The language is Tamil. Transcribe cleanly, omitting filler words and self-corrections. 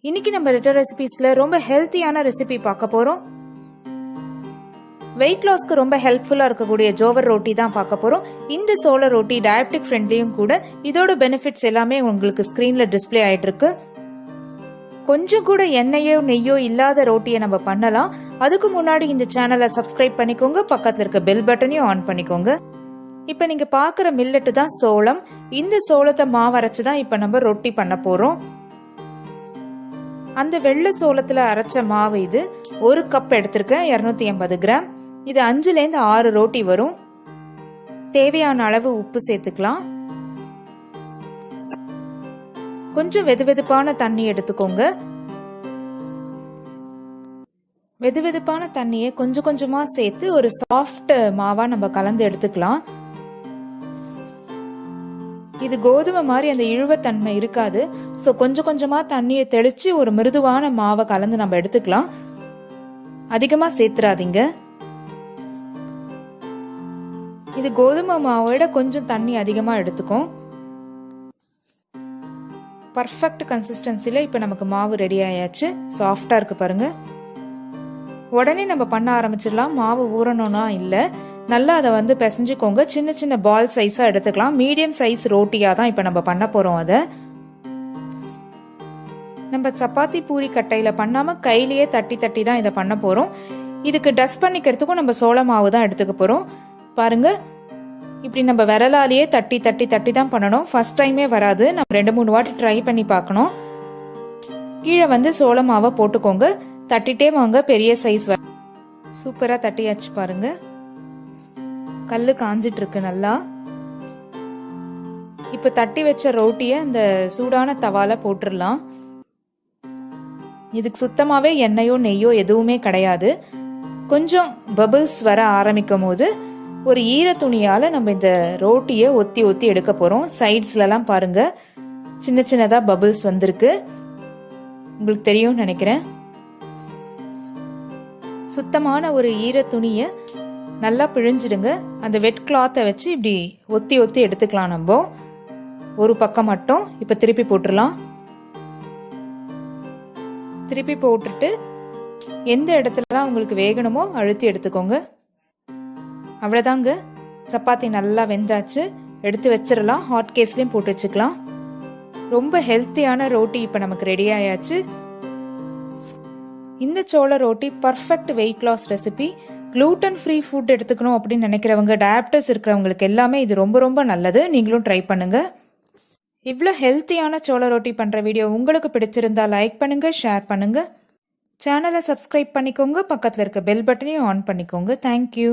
இன்னைக்கு நம்ம லிட்டர் ரெசிபிஸ்ல ரொம்ப ஹெல்த்தியான ரெசிபி பார்க்க போறோம். வெயிட் லாஸ்க்கு ரொம்ப ஹெல்ப்ஃபுல்லா இருக்கக்கூடிய ஜோவர் ரோட்டி தான் பார்க்க போறோம். இந்த சோள ரோட்டி டயபெட்டிக் ஃப்ரெண்ட்லியும் கூட. இதோட பெனிஃபிட்ஸ் எல்லாமே உங்களுக்கு ஸ்கிரீன்ல டிஸ்பிளே ஆயிட்டு இருக்கு. கொஞ்சம் கூட எண்ணெயோ நெய்யோ இல்லாத ரோட்டியை நம்ம பண்ணலாம். அதுக்கு முன்னாடி இந்த சேனலை சப்ஸ்கிரைப் பண்ணிக்கோங்க, பக்கத்துல இருக்க பெல் பட்டனையும் ஆன் பண்ணிக்கோங்க. இப்ப நீங்க பாக்குற மில்லட் தான் சோளம். இந்த சோளத்தை மாவு அரைச்சு தான் இப்ப நம்ம ரொட்டி பண்ண போறோம். அந்த வெள்ளை சோளத்துல அரைச்ச மாவு இது 1 கப் எடுத்திருக்கேன், 280 கிராம். இது 5ல இருந்து 6 ரோட்டி வரும். தேவையான அளவு உப்பு சேர்த்துக்கலாம். கொஞ்சம் வெதுவெதுப்பான தண்ணி எடுத்துக்கோங்க. வெதுவெதுப்பான தண்ணியை கொஞ்சம் கொஞ்சமா சேர்த்து ஒரு சாஃப்ட் மாவா நம்ம கலந்து எடுத்துக்கலாம். இது கோதுமை மாதிரி அந்த இழுவத்தன்மை இருக்காது. ஸோ கொஞ்சம் கொஞ்சமா தண்ணியை தெளிச்சு ஒரு மிருதுவான மாவை கலந்து நம்ம எடுத்துக்கலாம். அதிகமா சேர்த்துறாதீங்க. இது கோதுமை மாவோட கொஞ்சம் தண்ணி அதிகமா எடுத்துக்கும். பர்ஃபெக்ட் கன்சிஸ்டன்சில இப்ப நமக்கு மாவு ரெடி ஆயாச்சு. சாஃப்டா இருக்கு பாருங்க. உடனே நம்ம பண்ண ஆரம்பிச்சிடலாம். மாவு ஊறணும்னா இல்ல, நல்லா அதை பிசைஞ்சுக்கோங்க. சின்ன சின்ன பால் சைஸா எடுத்துக்கலாம். மீடியம் சைஸ் ரோட்டியா தான் இப்ப நம்ம பண்ண போறோம். அதை நம்ம சப்பாத்தி பூரி கட்டையில பண்ணாம கையிலேயே தட்டி தட்டி தான் இதை பண்ண போறோம். இதுக்கு டஸ்ட் பண்ணிக்கிறதுக்கும் நம்ம சோள மாவு தான் எடுத்துக்க போறோம். பாருங்க, இப்படி நம்ம விரலாலேயே தட்டி தட்டி தட்டி தான் பண்ணணும். ஃபர்ஸ்ட் டைமே வராது, நம்ம 2-3 வாட்டி ட்ரை பண்ணி பார்க்கணும். கீழே சோள மாவை போட்டுக்கோங்க, தட்டிட்டே வாங்க. பெரிய சைஸ் சூப்பரா தட்டியாச்சு பாருங்க. கல்லு காஞ்சிட்டு இருக்கு நல்லா. இப்ப தட்டி வச்ச ரோட்டிய இந்த சூடான தவால போட்டுடலாம். இதுக்கு சுத்தமாவே எண்ணெயோ நெய்யோ எதுவுமே கிடையாது. கொஞ்சம் பபிள்ஸ் வர ஆரம்பிக்கும் போது ஒரு ஈர துணியால நம்ம இந்த ரோட்டிய ஒத்தி ஒத்தி எடுக்க போறோம். சைட்ஸ்ல எல்லாம் பாருங்க, சின்ன சின்னதா பபிள்ஸ் வந்திருக்கு. உங்களுக்கு தெரியும் நினைக்கிறேன். சுத்தமான ஒரு ஈர துணிய நல்லா பிழிஞ்சிடுங்க. அந்த வெட் கிளாத்தை வச்சு இப்படி ஒத்தி ஒத்தி எடுத்துக்கலாம். நம்ம ஒரு பக்கம் மட்டும் இப்ப திருப்பி போட்டுடலாம். திருப்பி போட்டுட்டு எந்த இடத்துலலாம் உங்களுக்கு வேகணுமோ அழுத்தி எடுத்துக்கோங்க. அவ்வளவுதாங்க, சப்பாத்தி நல்லா வெந்தாச்சு. எடுத்து வச்சிடலாம். ஹாட் கேஸ்லயும் போட்டு வச்சுக்கலாம். ரொம்ப ஹெல்த்தியான ரோட்டி இப்ப நமக்கு ரெடி ஆயாச்சு. இந்த சோள roti perfect weight loss recipe. gluten free food எடுத்துக்கணும் அப்படின்னு நினைக்கிறவங்க, டயபெட்டிஸ் இருக்கிறவங்களுக்கு எல்லாமே இது ரொம்ப ரொம்ப நல்லது. நீங்களும் ட்ரை பண்ணுங்க. இவ்வளோ ஹெல்த்தியான சோள ரொட்டி பண்ற வீடியோ உங்களுக்கு பிடிச்சிருந்தா லைக் பண்ணுங்க, ஷேர் பண்ணுங்க. சேனலை சப்ஸ்கிரைப் பண்ணிக்கோங்க, பக்கத்தில் இருக்க பெல் பட்டனையும் ஆன் பண்ணிக்கோங்க. தேங்க்யூ.